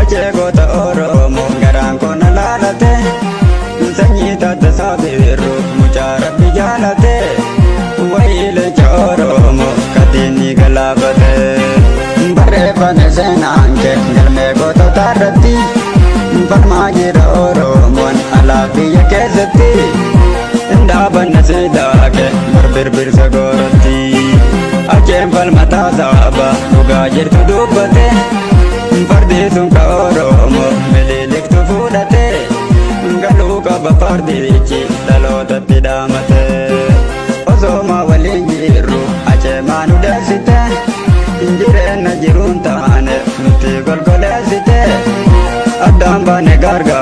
Achee goota oromoo garaan koona laalate sanyii taate saabiru mucaa rabbi jaalate wayii leenca oromoo katiinni galaafate barreeffame seenaan kee galmee gootota irratti falmaa jira oromoon alaa biyya keessatti dhaabanne siidaa kee barbirbirsa gooratti acheen falmataa saaba dhugaa jirtu dubbate fardi sun ka oromoo mililiktu fuudhate galuu qaba fardichi dhalootatti dhaamate osooma waliin jirru acheemaa nu deessite jireenya jiruun taane nutti golgoleessite addaan baane gargaara